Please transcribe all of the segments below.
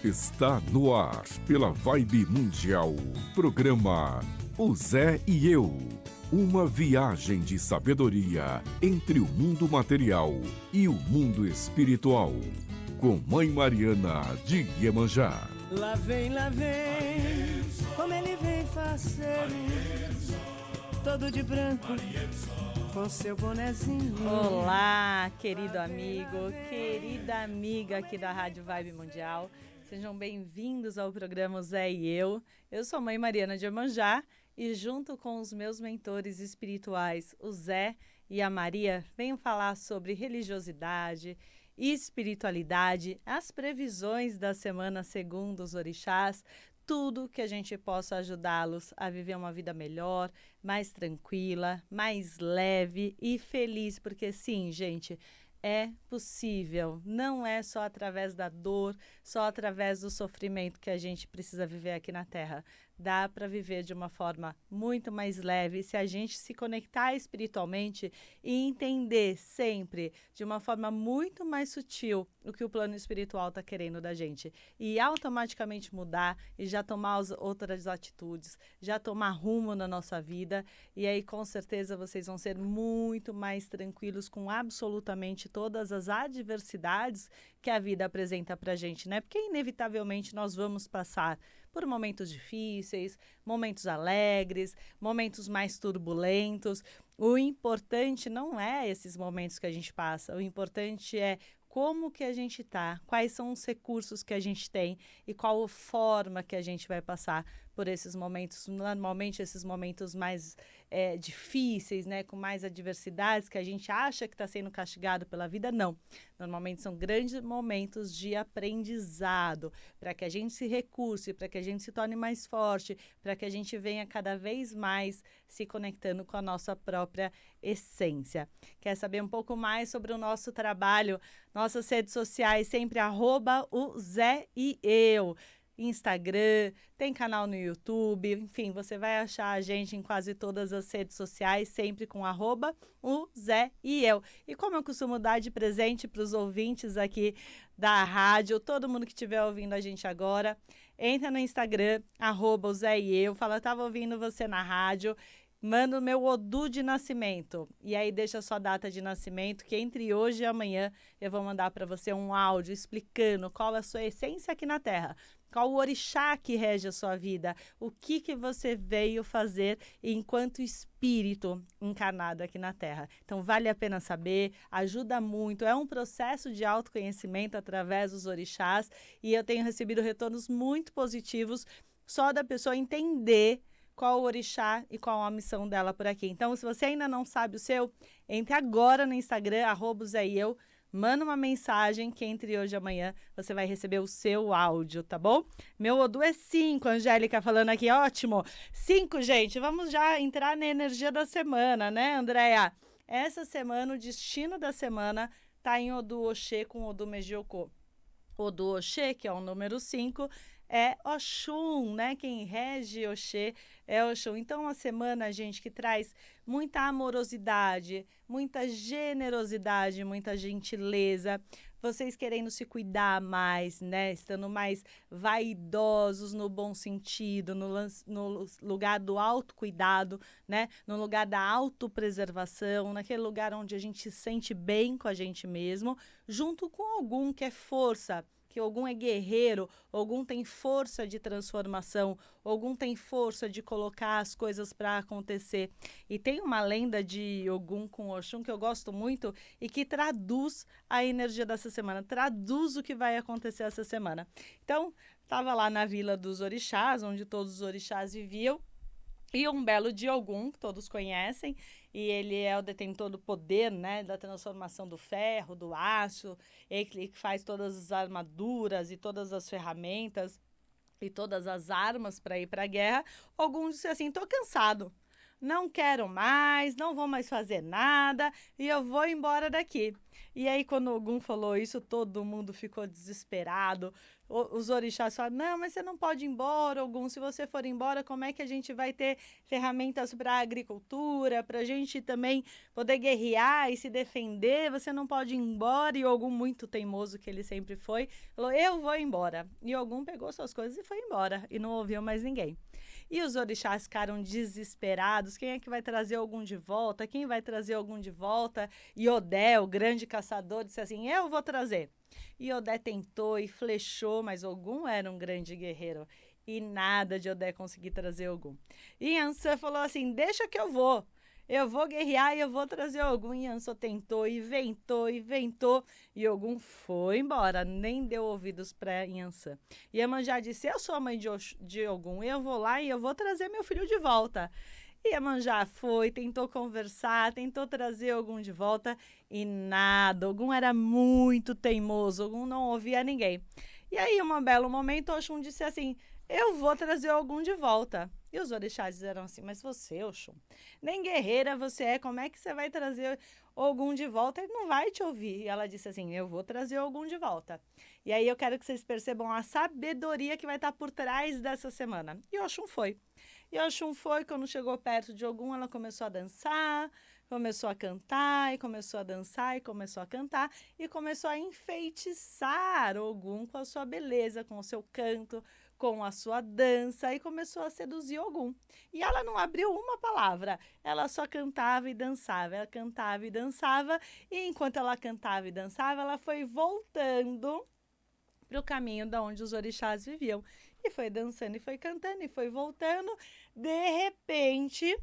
Está no ar, pela Vibe Mundial, programa O Zé e Eu. Uma viagem de sabedoria entre o mundo material e o mundo espiritual. Com Mãe Mariana de Iemanjá. Lá vem, como ele vem faceiro, todo de branco, com seu bonezinho. Olá, querido amigo, querida amiga aqui da Rádio Vibe Mundial. Sejam bem-vindos ao programa Zé e Eu. Eu sou a Mãe Mariana de Iemanjá e junto com os meus mentores espirituais, o Zé e a Maria, venho falar sobre religiosidade, espiritualidade, as previsões da semana segundo os orixás, tudo que a gente possa ajudá-los a viver uma vida melhor, mais tranquila, mais leve e feliz, porque sim, gente, é possível, não é só através da dor, só através do sofrimento que a gente precisa viver aqui na Terra. Dá para viver de uma forma muito mais leve se a gente se conectar espiritualmente e entender sempre de uma forma muito mais sutil o que o plano espiritual está querendo da gente. E automaticamente mudar e já tomar outras atitudes, já tomar rumo na nossa vida. E aí com certeza vocês vão ser muito mais tranquilos com absolutamente todas as adversidades que a vida apresenta para a gente, né? Porque inevitavelmente nós vamos passar por momentos difíceis, momentos alegres, momentos mais turbulentos. O importante não é esses momentos que a gente passa, o importante é como que a gente está, quais são os recursos que a gente tem e qual forma que a gente vai passar por esses momentos, normalmente esses momentos mais difíceis, né, com mais adversidades, que a gente acha que está sendo castigado pela vida, não. Normalmente são grandes momentos de aprendizado, para que a gente se recurse, para que a gente se torne mais forte, para que a gente venha cada vez mais se conectando com a nossa própria essência. Quer saber um pouco mais sobre o nosso trabalho? Nossas redes sociais, sempre @o Zé e Eu. Instagram, tem canal no YouTube, enfim, você vai achar a gente em quase todas as redes sociais, sempre com @o Zé e Eu. E como eu costumo dar de presente para os ouvintes aqui da rádio, todo mundo que estiver ouvindo a gente agora, entra no Instagram, @o Zé e Eu, fala, estava ouvindo você na rádio, manda o meu Odu de nascimento. E aí deixa a sua data de nascimento, que entre hoje e amanhã eu vou mandar para você um áudio explicando qual é a sua essência aqui na Terra. Qual o orixá que rege a sua vida? O que você veio fazer enquanto espírito encarnado aqui na Terra? Então vale a pena saber, ajuda muito. É um processo de autoconhecimento através dos orixás e eu tenho recebido retornos muito positivos só da pessoa entender qual o orixá e qual a missão dela por aqui. Então, se você ainda não sabe o seu, entre agora no Instagram, @ZéEu, manda uma mensagem que entre hoje e amanhã você vai receber o seu áudio, tá bom? Meu Odu é 5, Angélica falando aqui, ótimo. 5, gente, vamos já entrar na energia da semana, né, Andréia? Essa semana, o destino da semana tá em Odu Oxê com Odu Mejiocô. Odu Oxê, que é o número 5, é Oxum, né? Quem rege Oxê é Oxum. Então, uma semana, gente, que traz muita amorosidade, muita generosidade, muita gentileza. Vocês querendo se cuidar mais, né? Estando mais vaidosos no bom sentido, no lugar do autocuidado, né? No lugar da autopreservação, naquele lugar onde a gente se sente bem com a gente mesmo, junto com algum que é força, que algum é guerreiro, algum tem força de transformação, algum tem força de colocar as coisas para acontecer. E tem uma lenda de Ogum com Oxum que eu gosto muito e que traduz a energia dessa semana, traduz o que vai acontecer essa semana. Então, estava lá na Vila dos Orixás, onde todos os orixás viviam, e um belo dia Ogum, que todos conhecem, e ele é o detentor do poder, né, da transformação do ferro, do aço, ele que faz todas as armaduras e todas as ferramentas e todas as armas para ir para a guerra. Ogum disse assim, estou cansado, não quero mais, não vou mais fazer nada e eu vou embora daqui. E aí, quando Ogum falou isso, todo mundo ficou desesperado. Os orixás falaram, não, mas você não pode ir embora, Ogum. Se você for embora, como é que a gente vai ter ferramentas para a agricultura, para a gente também poder guerrear e se defender? Você não pode ir embora. E Ogum, muito teimoso que ele sempre foi, falou, eu vou embora. E Ogum pegou suas coisas e foi embora. E não ouviu mais ninguém. E os orixás ficaram desesperados. Quem é que vai trazer Ogum de volta? Quem vai trazer Ogum de volta? E Odé, o grande caçador, disse assim, eu vou trazer. E Odé tentou e flechou, mas Ogum era um grande guerreiro. E nada de Odé conseguir trazer Ogum. E Ansan falou assim, deixa que eu vou. Eu vou guerrear e eu vou trazer Ogum. E Ansan tentou e ventou. E Ogum foi embora, nem deu ouvidos para Ansan. E Iemanjá disse, eu sou a mãe de Ogum, eu vou lá e eu vou trazer meu filho de volta. E Iemanjá foi, tentou conversar, tentou trazer Ogum de volta e nada. Ogum era muito teimoso, Ogum não ouvia ninguém. E aí, um belo momento, Oxum disse assim, eu vou trazer Ogum de volta. E os orixás disseram assim, mas você, Oxum, nem guerreira você é, como é que você vai trazer Ogum de volta? Ele não vai te ouvir. E ela disse assim, eu vou trazer Ogum de volta. E aí eu quero que vocês percebam a sabedoria que vai estar por trás dessa semana. E Oxum foi. E Oxum foi, quando chegou perto de Ogum, ela começou a dançar, começou a cantar, e começou a dançar, e começou a cantar, e começou a enfeitiçar Ogum com a sua beleza, com o seu canto, com a sua dança, e começou a seduzir Ogum. E ela não abriu uma palavra, ela só cantava e dançava, ela cantava e dançava, e enquanto ela cantava e dançava, ela foi voltando para o caminho de onde os orixás viviam. E foi dançando, e foi cantando, e foi voltando. De repente,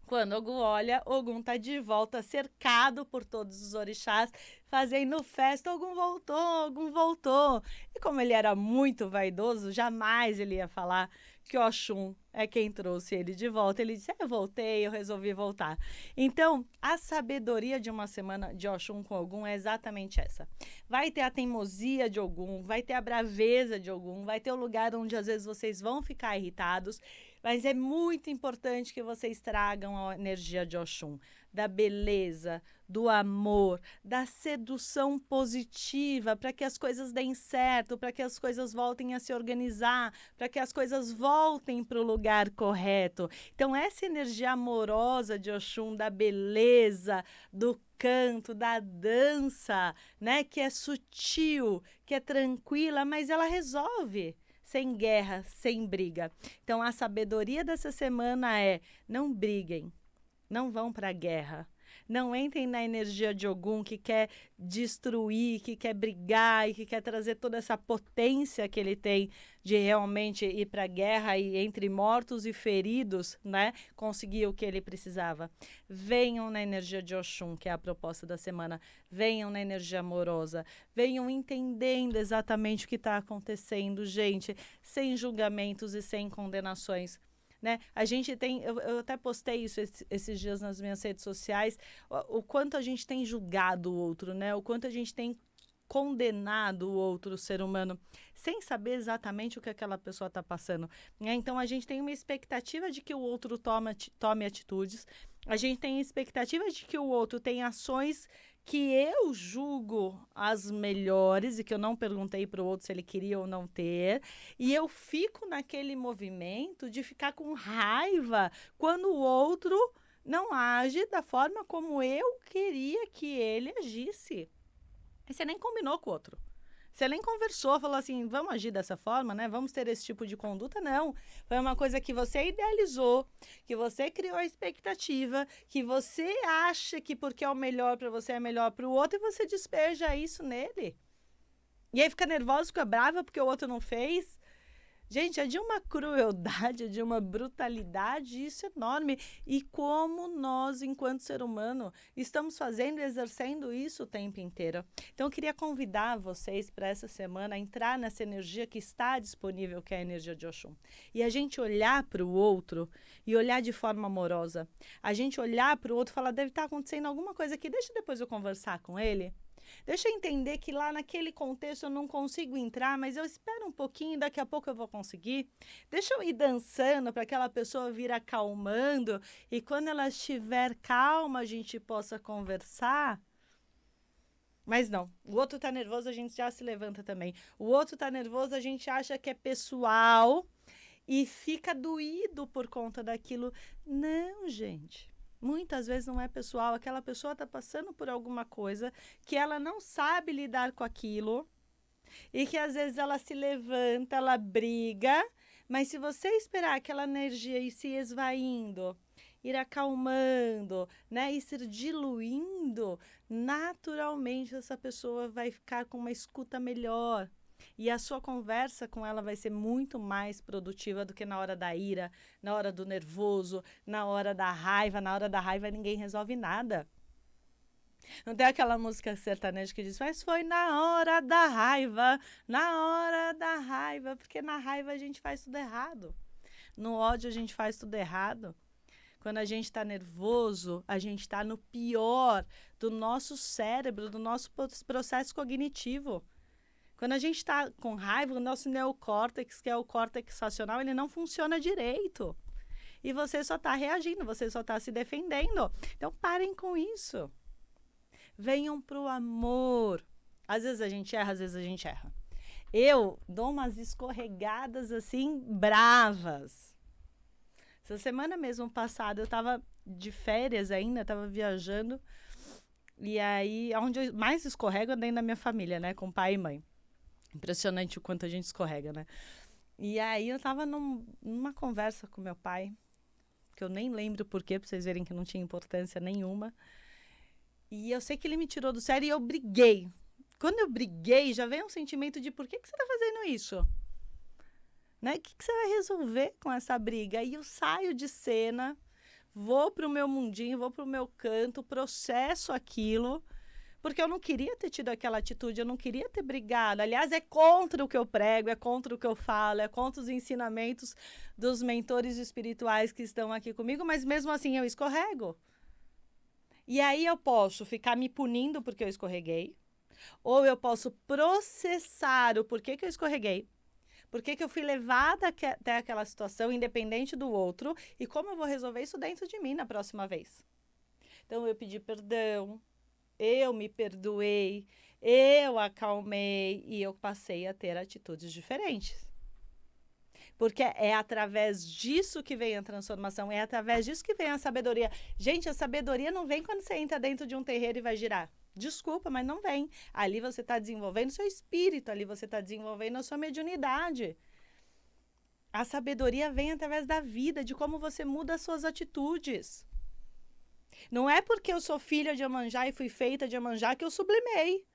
quando Ogum olha, Ogum está de volta, cercado por todos os orixás, fazendo festa. Ogum voltou, Ogum voltou. E como ele era muito vaidoso, jamais ele ia falar que Oxum é quem trouxe ele de volta. Ele disse, eu voltei, eu resolvi voltar. Então, a sabedoria de uma semana de Oxum com Ogum é exatamente essa. Vai ter a teimosia de Ogum, vai ter a braveza de Ogum, vai ter o lugar onde às vezes vocês vão ficar irritados, mas é muito importante que vocês tragam a energia de Oxum, da beleza, do amor, da sedução positiva, para que as coisas deem certo, para que as coisas voltem a se organizar, para que as coisas voltem para o lugar correto. Então, essa energia amorosa de Oxum, da beleza, do canto, da dança, né, que é sutil, que é tranquila, mas ela resolve. Sem guerra, sem briga. Então, a sabedoria dessa semana é: não briguem, não vão para a guerra. Não entrem na energia de Ogum, que quer destruir, que quer brigar e que quer trazer toda essa potência que ele tem de realmente ir para a guerra e entre mortos e feridos, né, conseguir o que ele precisava. Venham na energia de Oxum, que é a proposta da semana. Venham na energia amorosa. Venham entendendo exatamente o que está acontecendo, gente, sem julgamentos e sem condenações. Né? A gente tem, eu até postei isso esses dias nas minhas redes sociais, o quanto a gente tem julgado o outro, né? O quanto a gente tem condenado o outro ser humano, sem saber exatamente o que aquela pessoa está passando. Né? Então, a gente tem uma expectativa de que o outro tome atitudes, a gente tem expectativa de que o outro tenha ações que eu julgo as melhores e que eu não perguntei para o outro se ele queria ou não ter, e eu fico naquele movimento de ficar com raiva quando o outro não age da forma como eu queria que ele agisse. E você nem combinou com o outro. Você nem conversou, falou assim, vamos agir dessa forma, né? Vamos ter esse tipo de conduta? Não. Foi uma coisa que você idealizou, que você criou a expectativa, que você acha que porque é o melhor para você é melhor para o outro e você despeja isso nele. E aí fica nervosa, fica brava porque o outro não fez. Gente, é de uma crueldade, é de uma brutalidade, isso é enorme. E como nós, enquanto ser humano, estamos fazendo e exercendo isso o tempo inteiro. Então, eu queria convidar vocês para essa semana a entrar nessa energia que está disponível, que é a energia de Oxum. E a gente olhar para o outro e olhar de forma amorosa. A gente olhar para o outro e falar, deve estar acontecendo alguma coisa aqui, deixa depois eu conversar com ele. Deixa eu entender que lá naquele contexto eu não consigo entrar, mas eu espero um pouquinho e daqui a pouco eu vou conseguir. Deixa eu ir dançando para aquela pessoa vir acalmando e quando ela estiver calma a gente possa conversar. Mas não, o outro tá nervoso, a gente já se levanta também. O outro tá nervoso, a gente acha que é pessoal e fica doído por conta daquilo. Não, gente. Muitas vezes não é pessoal. Aquela pessoa tá passando por alguma coisa que ela não sabe lidar com aquilo e que às vezes ela se levanta, ela briga, mas se você esperar aquela energia ir se esvaindo, ir acalmando, né, e se diluindo, naturalmente essa pessoa vai ficar com uma escuta melhor. E a sua conversa com ela vai ser muito mais produtiva do que na hora da ira, na hora do nervoso, na hora da raiva. Na hora da raiva ninguém resolve nada. Não tem aquela música sertaneja que diz, mas foi na hora da raiva, porque na raiva a gente faz tudo errado. No ódio a gente faz tudo errado. Quando a gente está nervoso, a gente está no pior do nosso cérebro, do nosso processo cognitivo. Quando a gente está com raiva, o nosso neocórtex, que é o córtex racional, ele não funciona direito. E você só está reagindo, você só está se defendendo. Então, parem com isso. Venham para o amor. Às vezes a gente erra, às vezes a gente erra. Eu dou umas escorregadas assim, bravas. Essa semana mesmo passada, eu estava de férias ainda, estava viajando. E aí, onde eu mais escorrego é dentro da minha família, né? Com pai e mãe. Impressionante o quanto a gente escorrega, né? E aí, eu estava numa conversa com meu pai, que eu nem lembro por quê, para vocês verem que não tinha importância nenhuma. E eu sei que ele me tirou do sério e eu briguei. Quando eu briguei, já veio um sentimento de por que você está fazendo isso? Né? O que você vai resolver com essa briga? Aí eu saio de cena, vou para o meu mundinho, vou para o meu canto, processo aquilo, porque eu não queria ter tido aquela atitude, eu não queria ter brigado. Aliás, é contra o que eu prego, é contra o que eu falo, é contra os ensinamentos dos mentores espirituais que estão aqui comigo, mas mesmo assim eu escorrego. E aí eu posso ficar me punindo porque eu escorreguei, ou eu posso processar o porquê que eu escorreguei, por que eu fui levada até aquela situação, independente do outro, e como eu vou resolver isso dentro de mim na próxima vez. Então, eu pedi perdão, eu me perdoei, eu acalmei e eu passei a ter atitudes diferentes. Porque é através disso que vem a transformação, é através disso que vem a sabedoria. Gente, a sabedoria não vem quando você entra dentro de um terreiro e vai girar. Desculpa, mas não vem. Ali você está desenvolvendo seu espírito, ali você está desenvolvendo a sua mediunidade. A sabedoria vem através da vida, de como você muda as suas atitudes. Não é porque eu sou filha de Iemanjá e fui feita de Iemanjá que eu sublimei.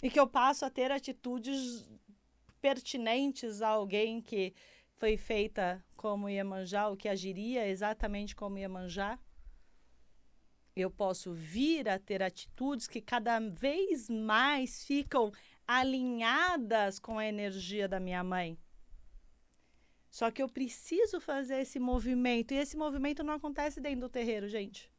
E que eu passo a ter atitudes pertinentes a alguém que foi feita como Iemanjá, ou que agiria exatamente como Iemanjá. Eu posso vir a ter atitudes que cada vez mais ficam alinhadas com a energia da minha mãe. Só que eu preciso fazer esse movimento. E esse movimento não acontece dentro do terreiro, gente.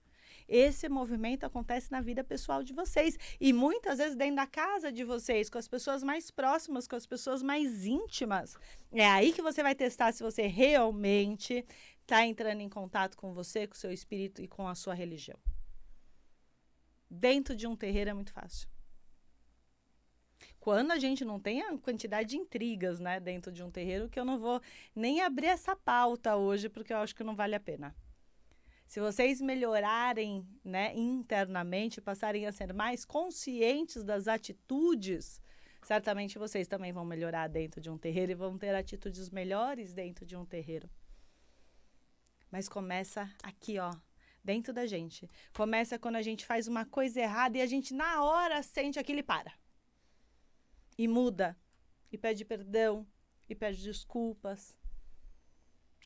Esse movimento acontece na vida pessoal de vocês. E muitas vezes dentro da casa de vocês, com as pessoas mais próximas, com as pessoas mais íntimas. É aí que você vai testar se você realmente está entrando em contato com você, com o seu espírito e com a sua religião. Dentro de um terreiro é muito fácil. Quando a gente não tem a quantidade de intrigas, né, dentro de um terreiro, que eu não vou nem abrir essa pauta hoje, porque eu acho que não vale a pena. Se vocês melhorarem, né, internamente, passarem a ser mais conscientes das atitudes, certamente vocês também vão melhorar dentro de um terreiro e vão ter atitudes melhores dentro de um terreiro. Mas começa aqui, ó. Dentro da gente. Começa quando a gente faz uma coisa errada e a gente na hora sente aquilo e para. E muda. E pede perdão. E pede desculpas.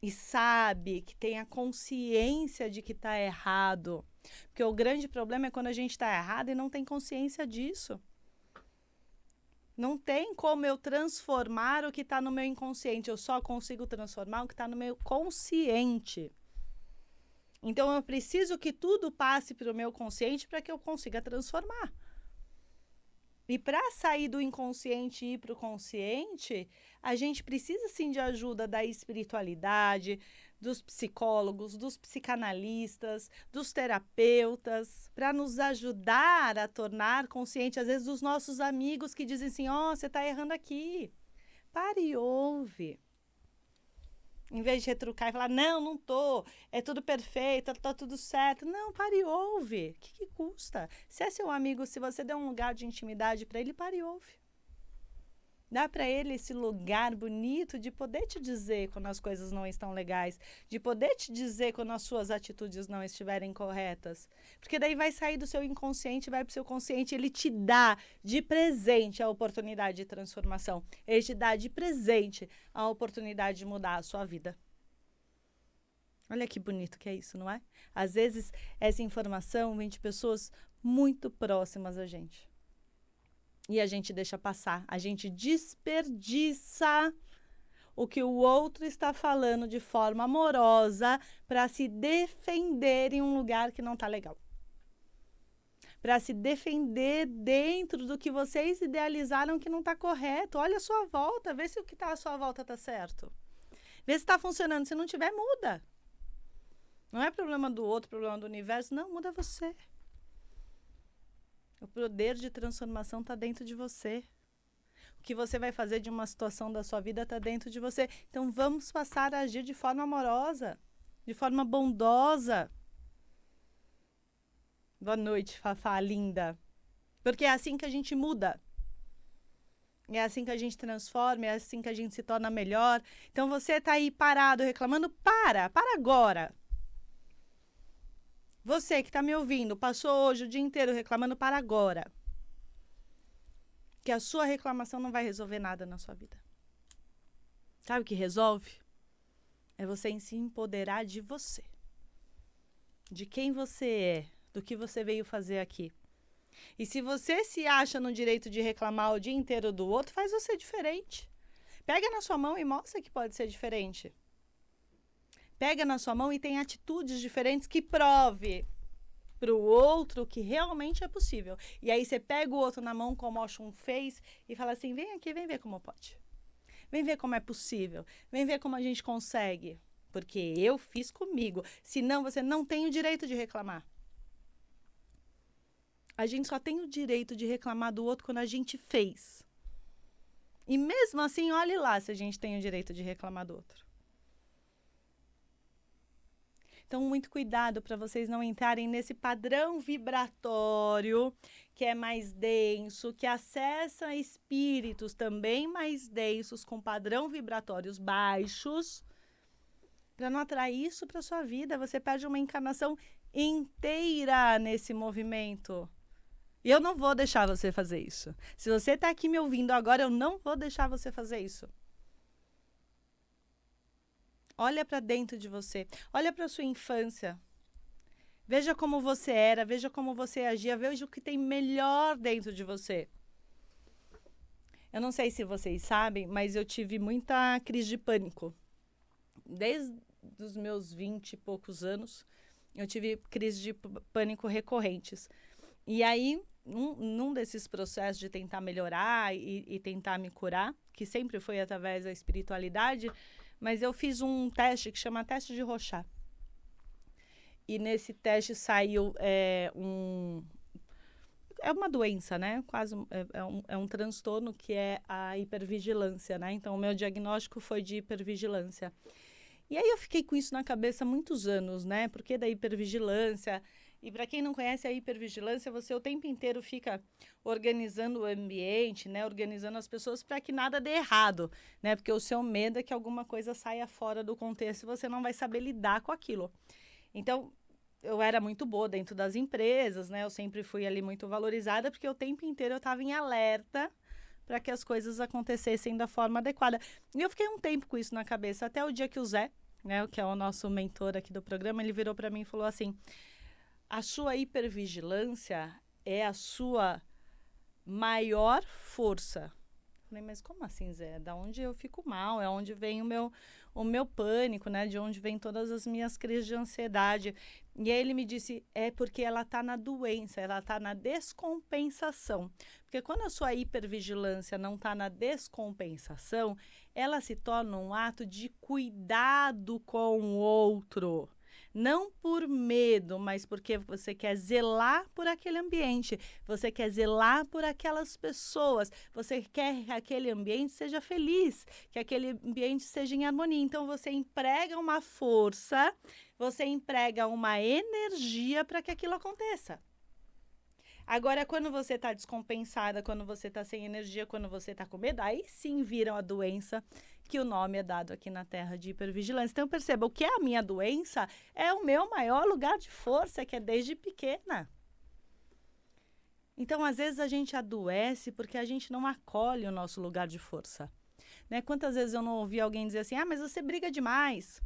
E sabe que tem a consciência de que está errado. Porque o grande problema é quando a gente está errado e não tem consciência disso. Não tem como eu transformar o que está no meu inconsciente. Eu só consigo transformar o que está no meu consciente. Então, eu preciso que tudo passe para o meu consciente para que eu consiga transformar. E para sair do inconsciente e ir para o consciente, a gente precisa, sim, de ajuda da espiritualidade, dos psicólogos, dos psicanalistas, dos terapeutas, para nos ajudar a tornar consciente, às vezes, dos nossos amigos que dizem assim, você está errando aqui. Pare e ouve. Em vez de retrucar e falar, não tô, é tudo perfeito, tá tudo certo. Não, pare e ouve. O que custa? Se é seu amigo, se você der um lugar de intimidade para ele, pare e ouve. Dá para ele esse lugar bonito de poder te dizer quando as coisas não estão legais, de poder te dizer quando as suas atitudes não estiverem corretas. Porque daí vai sair do seu inconsciente, vai para o seu consciente, ele te dá de presente a oportunidade de transformação. Ele te dá de presente a oportunidade de mudar a sua vida. Olha que bonito que é isso, não é? Às vezes, essa informação vem de pessoas muito próximas a gente. E a gente deixa passar, a gente desperdiça o que o outro está falando de forma amorosa para se defender em um lugar que não está legal. Para se defender dentro do que vocês idealizaram que não está correto. Olha a sua volta, vê se o que está à sua volta está certo. Vê se está funcionando, se não tiver, muda. Não é problema do outro, problema do universo, não, muda você. O poder de transformação está dentro de você. O que você vai fazer de uma situação da sua vida está dentro de você. Então, vamos passar a agir de forma amorosa, de forma bondosa. Boa noite, Fafá, linda. Porque é assim que a gente muda. É assim que a gente transforma, é assim que a gente se torna melhor. Então, você está aí parado, reclamando, para agora. Você que está me ouvindo, passou hoje o dia inteiro reclamando, para agora. Que a sua reclamação não vai resolver nada na sua vida. Sabe o que resolve? É você se empoderar de você. De quem você é, do que você veio fazer aqui. E se você se acha no direito de reclamar o dia inteiro do outro, faz você diferente. Pega na sua mão e mostra que pode ser diferente. Pega na sua mão e tem atitudes diferentes que prove para o outro que realmente é possível. E aí você pega o outro na mão, como o Oxum fez, e fala assim, vem aqui, vem ver como pode. Vem ver como é possível. Vem ver como a gente consegue. Porque eu fiz comigo. Senão você não tem o direito de reclamar. A gente só tem o direito de reclamar do outro quando a gente fez. E mesmo assim, olhe lá se a gente tem o direito de reclamar do outro. Então, muito cuidado para vocês não entrarem nesse padrão vibratório que é mais denso, que acessa espíritos também mais densos, com padrão vibratórios baixos, para não atrair isso para sua vida. Você perde uma encarnação inteira nesse movimento. E eu não vou deixar você fazer isso. Se você está aqui me ouvindo agora, eu não vou deixar você fazer isso. Olha para dentro de você. Olha para a sua infância. Veja como você era, veja como você agia, veja o que tem melhor dentro de você. Eu não sei se vocês sabem, mas eu tive muita crise de pânico. Desde os meus 20 e poucos anos, eu tive crises de pânico recorrentes. E aí, num desses processos de tentar melhorar e tentar me curar, que sempre foi através da espiritualidade, mas eu fiz um teste que chama teste de Rorschach. E nesse teste saiu é uma doença, né? Quase é um transtorno que é a hipervigilância, né? Então, o meu diagnóstico foi de hipervigilância. E aí eu fiquei com isso na cabeça há muitos anos, né? Porque da hipervigilância... E para quem não conhece a hipervigilância, você o tempo inteiro fica organizando o ambiente, né? Organizando as pessoas para que nada dê errado, né? Porque o seu medo é que alguma coisa saia fora do contexto e você não vai saber lidar com aquilo. Então, eu era muito boa dentro das empresas, né? Eu sempre fui ali muito valorizada, porque o tempo inteiro eu estava em alerta para que as coisas acontecessem da forma adequada. E eu fiquei um tempo com isso na cabeça, até o dia que o Zé, né? Que é o nosso mentor aqui do programa, ele virou para mim e falou assim... A sua hipervigilância é a sua maior força. Falei, mas como assim, Zé? Da onde eu fico mal? É onde vem o meu pânico, né? De onde vem todas as minhas crises de ansiedade. E aí ele me disse, é porque ela está na doença, ela está na descompensação. Porque quando a sua hipervigilância não está na descompensação, ela se torna um ato de cuidado com o outro. Não por medo, mas porque você quer zelar por aquele ambiente, você quer zelar por aquelas pessoas, você quer que aquele ambiente seja feliz, que aquele ambiente seja em harmonia. Então, você emprega uma força, você emprega uma energia para que aquilo aconteça. Agora, quando você está descompensada, quando você está sem energia, quando você está com medo, aí sim vira a doença, que o nome é dado aqui na Terra de hipervigilância. Então, perceba, o que é a minha doença é o meu maior lugar de força, que é desde pequena. Então, às vezes, a gente adoece porque a gente não acolhe o nosso lugar de força. Né? Quantas vezes eu não ouvi alguém dizer assim, mas você briga demais.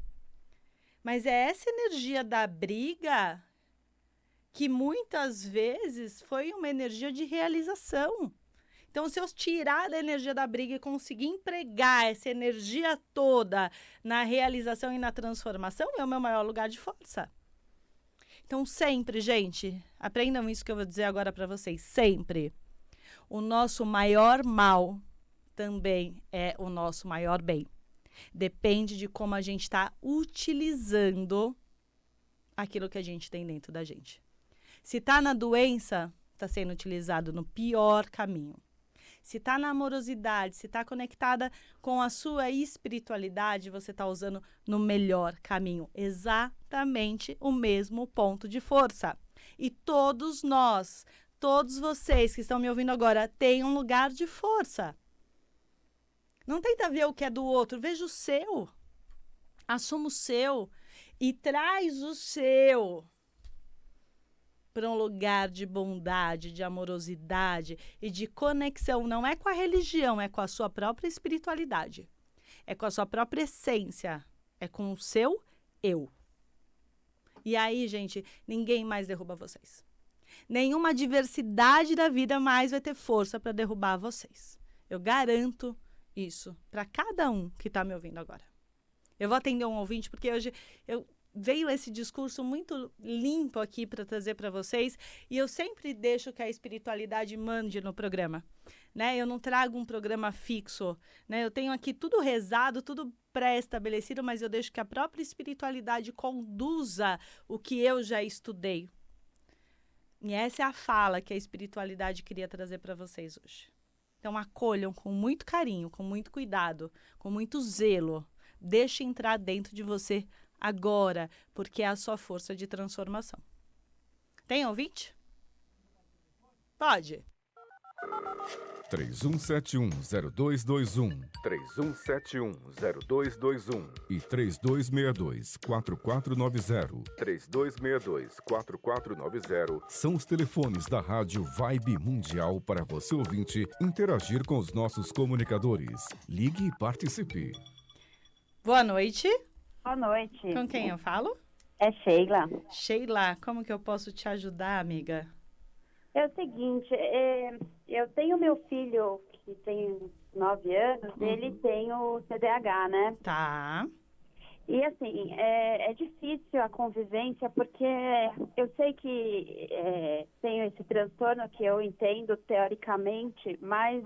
Mas é essa energia da briga que muitas vezes foi uma energia de realização. Então, se eu tirar da energia da briga e conseguir empregar essa energia toda na realização e na transformação, é o meu maior lugar de força. Então, sempre, gente, aprendam isso que eu vou dizer agora para vocês. Sempre. O nosso maior mal também é o nosso maior bem. Depende de como a gente está utilizando aquilo que a gente tem dentro da gente. Se está na doença, está sendo utilizado no pior caminho. Se está na amorosidade, se está conectada com a sua espiritualidade, você está usando no melhor caminho. Exatamente o mesmo ponto de força. E todos nós, todos vocês que estão me ouvindo agora, têm um lugar de força. Não tenta ver o que é do outro, veja o seu. Assuma o seu e traz o seu para um lugar de bondade, de amorosidade e de conexão. Não é com a religião, é com a sua própria espiritualidade. É com a sua própria essência. É com o seu eu. E aí, gente, ninguém mais derruba vocês. Nenhuma diversidade da vida mais vai ter força para derrubar vocês. Eu garanto isso para cada um que está me ouvindo agora. Eu vou atender um ouvinte porque hoje veio esse discurso muito limpo aqui para trazer para vocês e eu sempre deixo que a espiritualidade mande no programa, né? Eu não trago um programa fixo, né? Eu tenho aqui tudo rezado, tudo pré-estabelecido, mas eu deixo que a própria espiritualidade conduza o que eu já estudei. E essa é a fala que a espiritualidade queria trazer para vocês hoje. Então, acolham com muito carinho, com muito cuidado, com muito zelo. Deixe entrar dentro de você agora, porque é a sua força de transformação. Tem ouvinte? Pode. 31710221, 31710221 e 3262-4490. 3262-4490 São os telefones da Rádio Vibe Mundial para você, ouvinte, interagir com os nossos comunicadores. Ligue e participe. Boa noite. Boa noite. Com quem eu falo? É Sheila. Sheila, como que eu posso te ajudar, amiga? É o seguinte, eu tenho meu filho que tem 9 anos, ele tem o TDAH, né? Tá. E assim, é difícil a convivência porque eu sei que tenho esse transtorno que eu entendo teoricamente, mas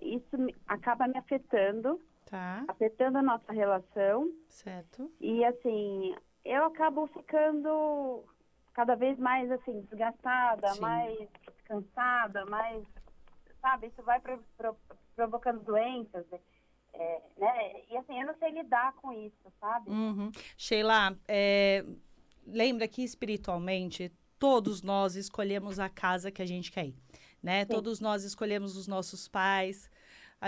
isso acaba me afetando. Tá. Afetando a nossa relação. Certo. E assim, eu acabo ficando cada vez mais assim, desgastada, Sim. mais cansada, mais, sabe, isso vai provocando doenças, né? E assim, eu não sei lidar com isso, sabe? Uhum. Sheila, lembra que espiritualmente todos nós escolhemos a casa que a gente quer ir, né? Sim. Todos nós escolhemos os nossos pais,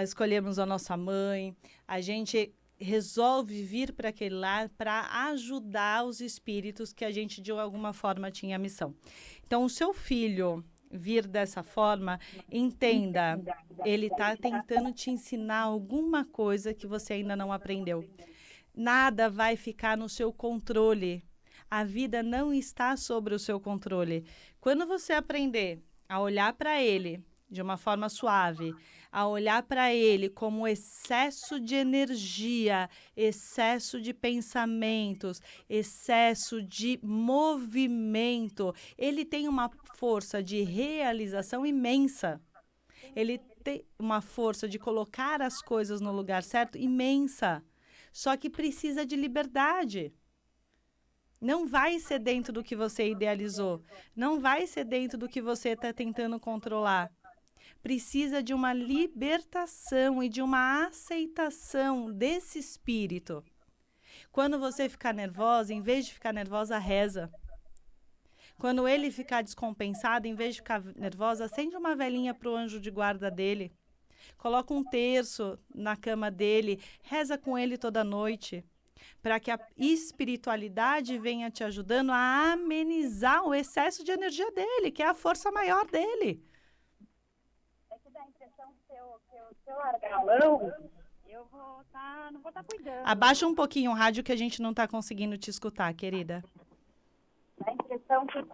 escolhemos a nossa mãe, a gente resolve vir para aquele lar para ajudar os espíritos que a gente de alguma forma tinha a missão. Então, o seu filho vir dessa forma, entenda, ele está tentando te ensinar alguma coisa que você ainda não aprendeu. Nada vai ficar no seu controle. A vida não está sobre o seu controle. Quando você aprender a olhar para ele de uma forma suave, a olhar para ele como excesso de energia, excesso de pensamentos, excesso de movimento, ele tem uma força de realização imensa. Ele tem uma força de colocar as coisas no lugar certo imensa. Só que precisa de liberdade. Não vai ser dentro do que você idealizou. Não vai ser dentro do que você está tentando controlar. Precisa de uma libertação e de uma aceitação desse espírito. Quando você ficar nervosa, em vez de ficar nervosa, reza. Quando ele ficar descompensado, em vez de ficar nervosa, acende uma velinha para o anjo de guarda dele. Coloca um terço na cama dele, reza com ele toda noite, para que a espiritualidade venha te ajudando a amenizar o excesso de energia dele, que é a força maior dele. É que dá a impressão que se eu largar a mão, eu não vou estar cuidando. Abaixa um pouquinho o rádio que a gente não está conseguindo te escutar, querida. Dá a impressão que se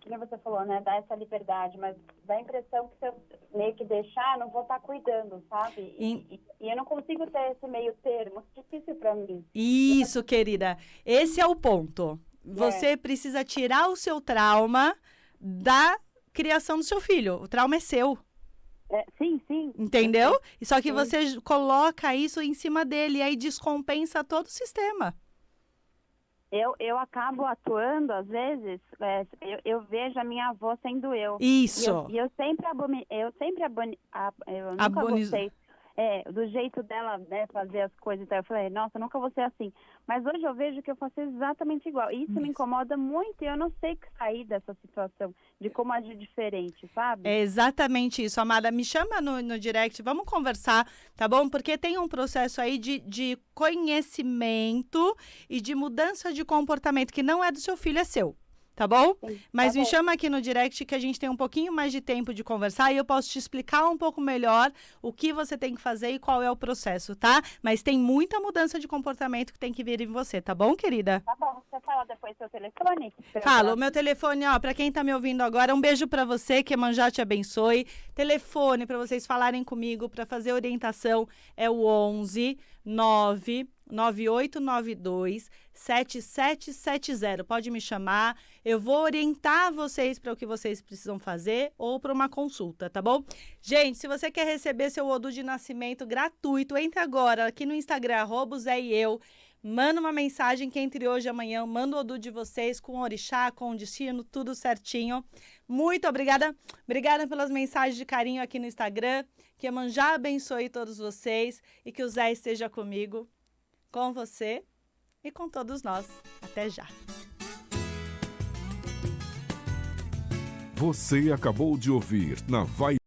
que nem você falou, né, dá essa liberdade, mas dá a impressão que se eu meio que deixar, não vou estar cuidando, sabe? E eu não consigo ter esse meio termo, é difícil para mim. Isso, querida. Esse é o ponto. Você precisa tirar o seu trauma da criação do seu filho. O trauma é seu. Sim. Entendeu? Só que você coloca isso em cima dele e aí descompensa todo o sistema. Eu acabo atuando, às vezes, eu vejo a minha avó sendo eu. Isso. E eu nunca gostei do jeito dela, né, fazer as coisas. Então eu falei, nossa, nunca vou ser assim. Mas hoje eu vejo que eu faço exatamente igual. E isso me incomoda muito e eu não sei sair dessa situação, de como agir diferente, sabe? É exatamente isso, amada. Me chama no direct, vamos conversar, tá bom? Porque tem um processo aí de conhecimento e de mudança de comportamento que não é do seu filho, é seu. Tá bom? Sim, Mas tá me bom. chama aqui no direct que a gente tem um pouquinho mais de tempo de conversar e eu posso te explicar um pouco melhor o que você tem que fazer e qual é o processo, tá? Mas tem muita mudança de comportamento que tem que vir em você, tá bom, querida? Tá bom, você fala depois seu telefone? Fala, o meu telefone, ó, pra quem tá me ouvindo agora, um beijo pra você, que Iemanjá te abençoe. Telefone pra vocês falarem comigo, pra fazer orientação, é o 11 99892 7770. Pode me chamar, eu vou orientar vocês para o que vocês precisam fazer ou para uma consulta, tá bom? Gente, se você quer receber seu Odu de nascimento gratuito, entre agora aqui no Instagram, @ZéEu. Manda uma mensagem que entre hoje e amanhã eu mando o Odu de vocês com orixá, com destino, tudo certinho. Muito obrigada. Obrigada pelas mensagens de carinho aqui no Instagram. Que Iemanjá abençoe todos vocês e que o Zé esteja comigo, com você e com todos nós. Até já. Você acabou de ouvir na Vai